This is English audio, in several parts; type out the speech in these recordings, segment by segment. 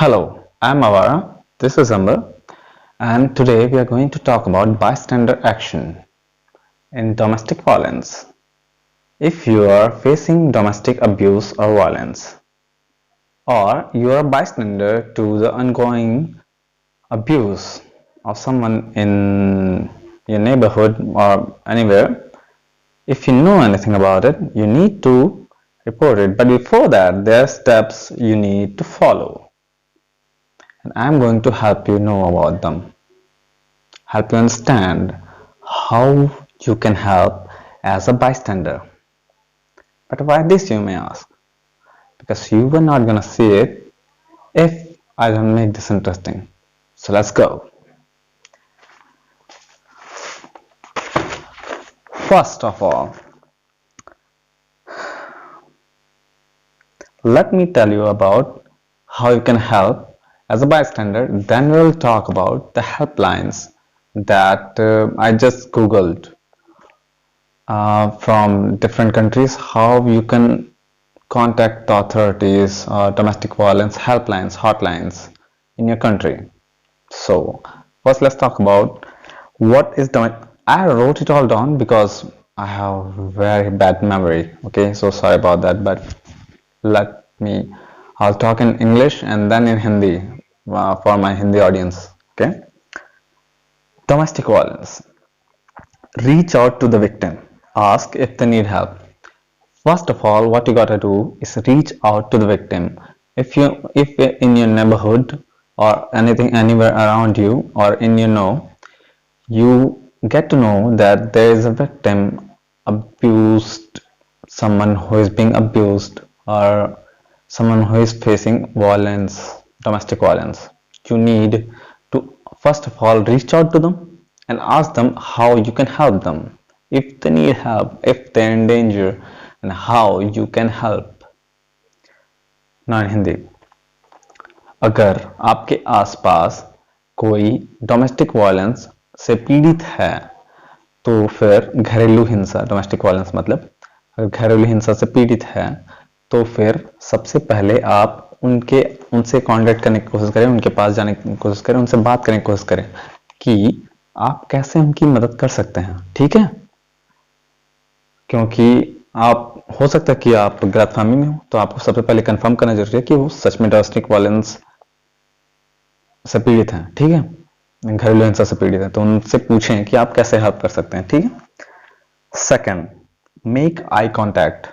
Hello, I'm Avara, this is Amber, and today we are going to talk about bystander action in domestic violence. If you are facing domestic abuse or violence, or you are a bystander to the ongoing abuse of someone in your neighborhood or anywhere, if you know anything about it, you need to report it. But before that, there are steps you need to follow, and I'm going to help you know about them. Help you understand how you can help as a bystander. But why this, you may ask? Because you are not gonna see it if I don't make this interesting. So let's go. First of all, let me tell you about how you can help as a bystander. Then we'll talk about the helplines that I just googled from different countries, how you can contact the authorities or domestic violence helplines, hotlines in your country. So first let's talk about what is I wrote it all down because I have very bad memory. Okay, so sorry about that, but I'll talk in English and then in Hindi for my Hindi audience. Okay, domestic violence. Reach out to the victim. Ask if they need help. First of all, what you gotta do is reach out to the victim. If in your neighborhood or anything anywhere around you or in your know, you get to know that there is a victim abused, someone who is being abused or someone who is facing violence, domestic violence. You need to first of all reach out to them and ask them how you can help them, if they need help, if they're in danger, and how you can help. Now in Hindi, अगर आपके आसपास कोई domestic violence से पीड़ित है तो फिर घरेलू हिंसा, डोमेस्टिक वायलेंस मतलब अगर घरेलू हिंसा से पीड़ित है तो फिर सबसे पहले आप उनसे कांटेक्ट करने की कोशिश करें, उनके पास जाने की कोशिश करें, उनसे बात करने की कोशिश करें कि आप कैसे उनकी मदद कर सकते हैं. ठीक है, क्योंकि आप हो सकता है कि आप गलतफहमी में हो, तो आपको सबसे पहले कंफर्म करना जरूरी है कि वो सच में डोमेस्टिक वायलेंस से पीड़ित हैं. ठीक है, घरेलू हिंसा से पीड़ित है, तो उनसे पूछें कि आप कैसे हेल्प कर सकते हैं. ठीक है. Second, make eye contact.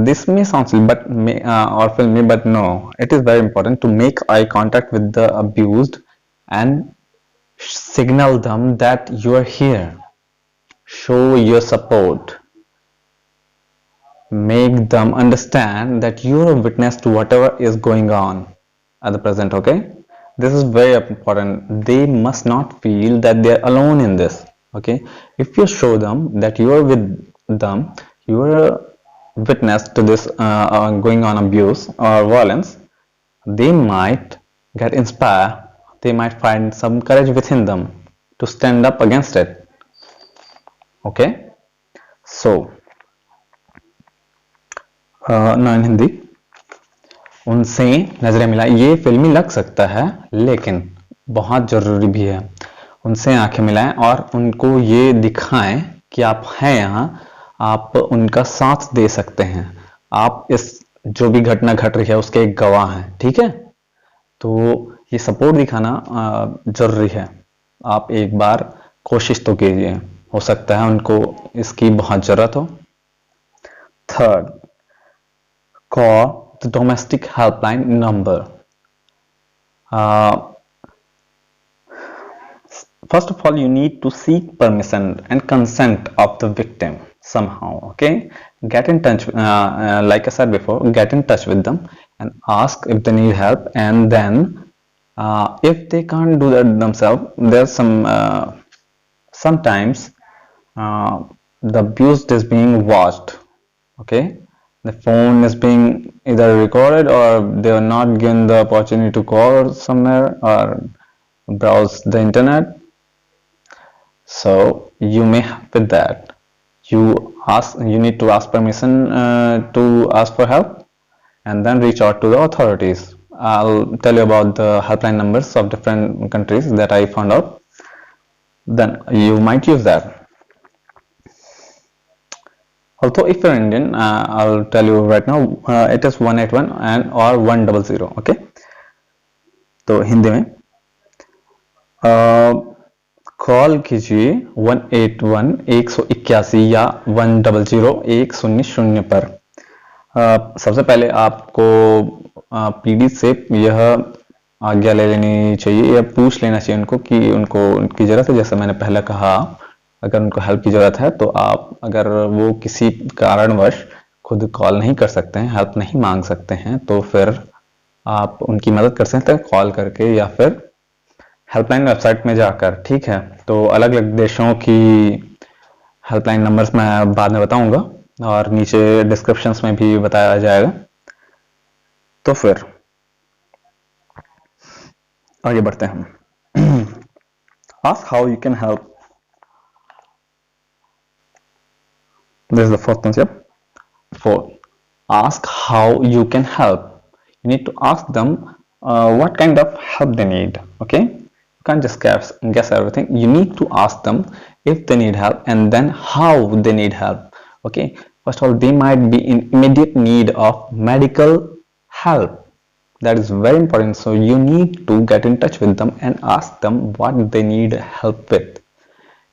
This may sound silly or filmy, but no, it is very important to make eye contact with the abused and signal them that you are here. Show your support. Make them understand that you are a witness to whatever is going on at the present. Okay, this is very important. They must not feel that they are alone in this. Okay, if you show them that you are with them, you are a witness to this going on abuse or violence, they might get inspired. They might find some courage within them to stand up against it. Okay, so ना in Hindi, उनसे नजरें मिलाएं. ये फिल्मी लग सकता है लेकिन बहुत जरूरी भी है. उनसे आंखें मिलाएं और उनको ये दिखाएं कि आप हैं यहाँ, आप उनका साथ दे सकते हैं, आप इस जो भी घटना घट रही है उसके एक गवाह हैं. ठीक है, तो ये सपोर्ट दिखाना जरूरी है. आप एक बार कोशिश तो कीजिए, हो सकता है उनको इसकी बहुत जरूरत हो. Third, call the domestic helpline number. First of all, you need to seek permission and consent of the victim somehow. Okay, get in touch, like I said before, get in touch with them and ask if they need help, and then if they can't do that themselves, there's sometimes the abused is being watched. Okay, the phone is being either recorded or they are not given the opportunity to call somewhere or browse the internet. So you may help with that. You need to ask permission to ask for help and then reach out to the authorities. I'll tell you about the helpline numbers of different countries that I found out. Then you might use that. Although if you're Indian, I'll tell you right now, it is 181 and or 100. Okay, तो हिंदी में call कीजिए 181 181 या 100 100 पर। सबसे पहले आपको PD से यह आज्ञा ले लेनी चाहिए या पूछ लेना चाहिए उनको कि उनको उनकी ज़रूरत है। जैसे मैंने पहले कहा, अगर उनको हेल्प की ज़रूरत है तो आप, अगर वो किसी कारणवश खुद कॉल नहीं कर सकते हैं, हेल्प नहीं मांग सकते हैं, तो फिर आप उनकी मदद कर सकते हैं कॉल करके या फिर हेल्पलाइन वेबसाइट में जाकर। ठीक है, तो अलग अलग देशों की हेल्पलाइन नंबर्स मैं बाद में बताऊंगा और नीचे डिस्क्रिप्शंस में भी बताया जाएगा। तो फिर आगे बढ़ते हैं। Ask how you can help. This is the first concept. 4. Ask how you can help. You need to ask them what kind of help they need. Okay, you can't just guess everything. You need to ask them if they need help and then how they need help. Okay, first of all, they might be in immediate need of medical help. That is very important. So you need to get in touch with them and ask them what they need help with.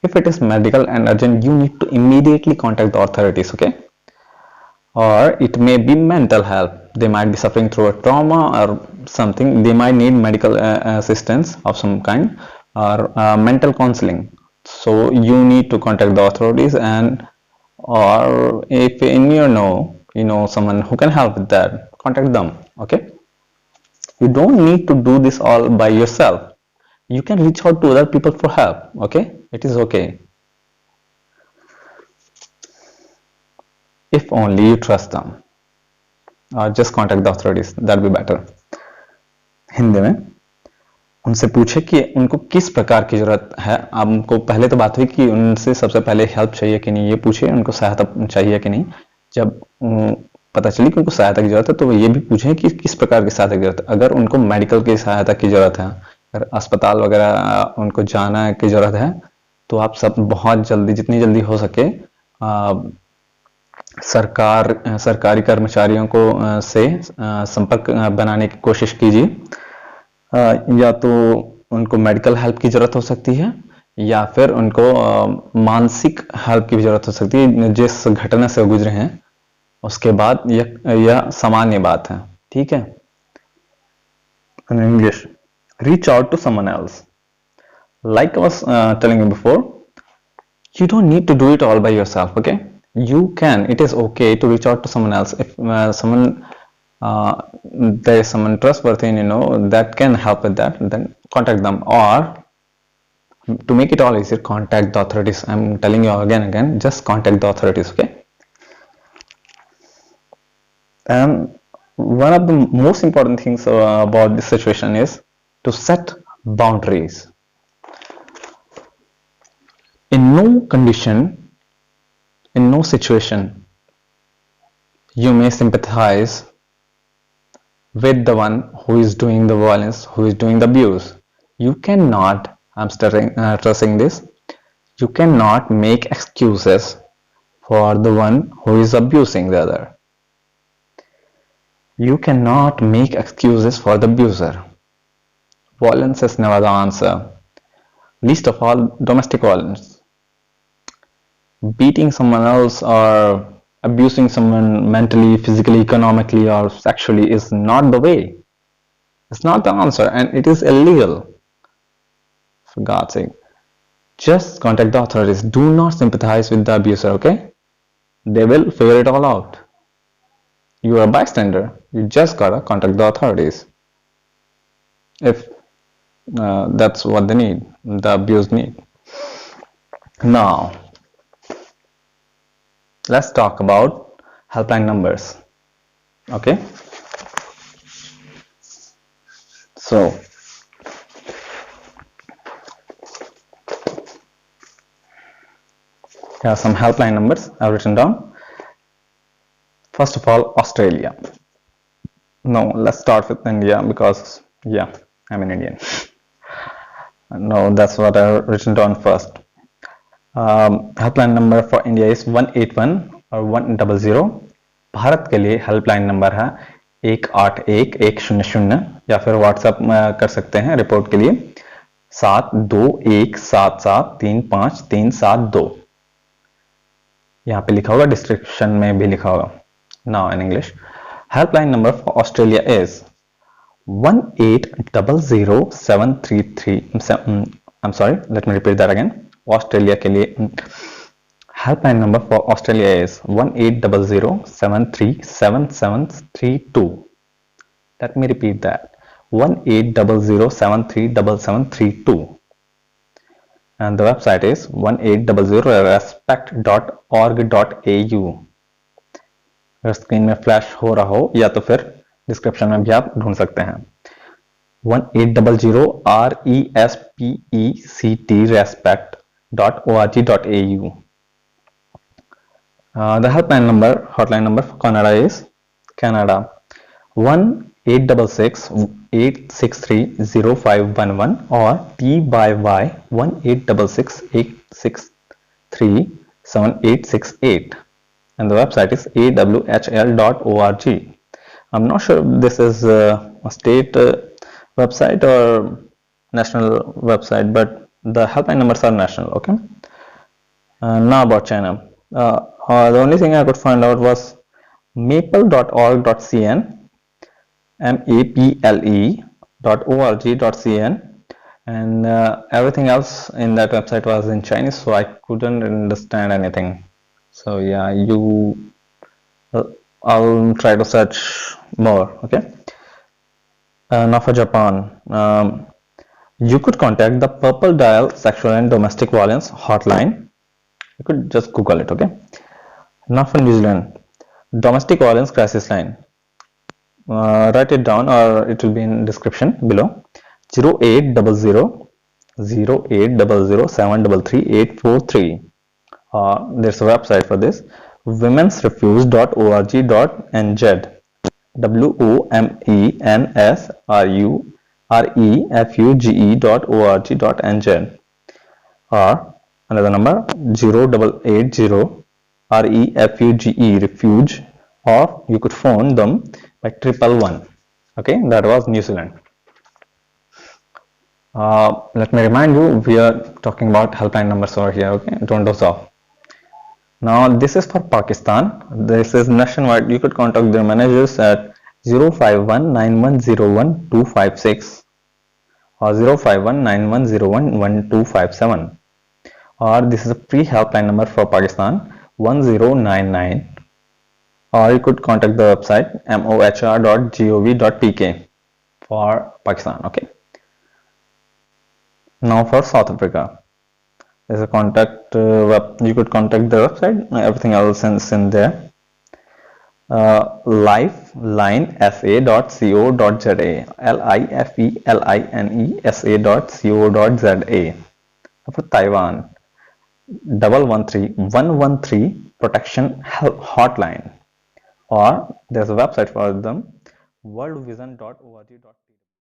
If it is medical and urgent, you need to immediately contact the authorities. Okay, or it may be mental help. They might be suffering through a trauma or something. They might need medical assistance of some kind or mental counseling. So you need to contact the authorities, and or if in your you know someone who can help with that, contact them. Okay, you don't need to do this all by yourself. You can reach out to other people for help. Okay, it is okay. If only you trust them, or just contact the authorities. That will be better. Hindi में उनसे पूछे कि उनको किस प्रकार की जरूरत है। आपको पहले तो बात हुई कि उनसे सबसे पहले हेल्प चाहिए कि नहीं, ये पूछे उनको सहायता चाहिए कि नहीं। जब पता चली कि उनको सहायता की जरूरत है तो ये भी पूछे कि किस प्रकार की सहायता की जरूरत है। अगर उनको मेडिकल की सहायता की जरूरत है, अगर अस्पताल वगैरह उनको जाना की जरूरत है, तो आप सब बहुत जल्दी, जितनी जल्दी हो सके सरकारी कर्मचारियों को से संपर्क बनाने की कोशिश कीजिए। या तो उनको मेडिकल हेल्प की जरूरत हो सकती है या फिर उनको मानसिक हेल्प की भी जरूरत हो सकती है। जिस घटना से गुजरे हैं उसके बाद यह सामान्य बात है। ठीक है। In English, reach out to someone else. Like I was telling you before, you don't need to do it all by yourself. Okay, you can, it is okay to reach out to someone else. If there is someone trustworthy, that can help with that, then contact them. Or to make it all easier, contact the authorities. I'm telling you again and again, just contact the authorities. Okay. And one of the most important things about this situation is to set boundaries. In no condition, in no situation, you may sympathize with the one who is doing the violence, who is doing the abuse. You cannot, I'm stressing this, you cannot make excuses for the one who is abusing the other. You cannot make excuses for the abuser. Violence is never the answer. Least of all, domestic violence. Beating someone else or abusing someone mentally, physically, economically, or sexually is not the way. It's not the answer, and it is illegal. For God's sake, just contact the authorities. Do not sympathize with the abuser. Okay, they will figure it all out. You are a bystander. You just gotta contact the authorities if that's what they need, the abused need. Now, let's talk about helpline numbers. Okay, so here are some helpline numbers I've written down. First of all, Australia. No, let's start with India because yeah, I'm an Indian. No, that's what I written down first. Helpline number for India is 181 और 100। भारत के लिए helpline number है 181-100 या फिर WhatsApp कर सकते हैं report के लिए 7217735372। यहाँ पे लिखा होगा, डिस्क्रिप्शन में भी लिखा होगा। Now in English, helpline number for Australia is 1800733 I'm sorry, let me repeat that again. Australia के लिए helpline number for Australia is 18007377732। Let me repeat that, 18007377732, and the website is 1800respect.org.au। अगर screen में flash हो रहा हो या तो फिर डिस्क्रिप्शन में भी आप ढूंढ सकते हैं। 1800 RESPECT respect.org.au। The hotline number for Canada is Canada 1-866-863-0511 or PYY 1-866-863-7868, and the website is awhl.org. I'm not sure if this is a state website or national website, but the helpline numbers are national. Okay. Now about China, the only thing I could find out was maple.org.cn, maple.org.cn, and everything else in that website was in Chinese, so I couldn't understand anything. So yeah, I'll try to search more. Okay. Now for Japan, you could contact the Purple Dial Sexual and Domestic Violence Hotline. You could just Google it. Okay. Now for New Zealand, Domestic Violence Crisis Line. Write it down or it will be in description below. 0800 733 there's a website for this, womensrefuge.org.nz, womensrefuge.org.nz, or another number 0880 refuge, or you could phone them by 111. Okay, that was New Zealand. Let me remind you, we are talking about helpline numbers over here. Okay, don't doze off. Now this is for Pakistan. This is nationwide. You could contact their managers at 05191011256 or 05191011257, or this is a free helpline number for Pakistan, 1099, or you could contact the website mohr.gov.pk for Pakistan. Okay. Now for South Africa, there's a contact you could contact the website, everything else is in there. Lifelinesa.co.za, lifelinesa.co.za. For Taiwan, 113-113 protection hotline, or there's a website for them, worldvision.org.pk.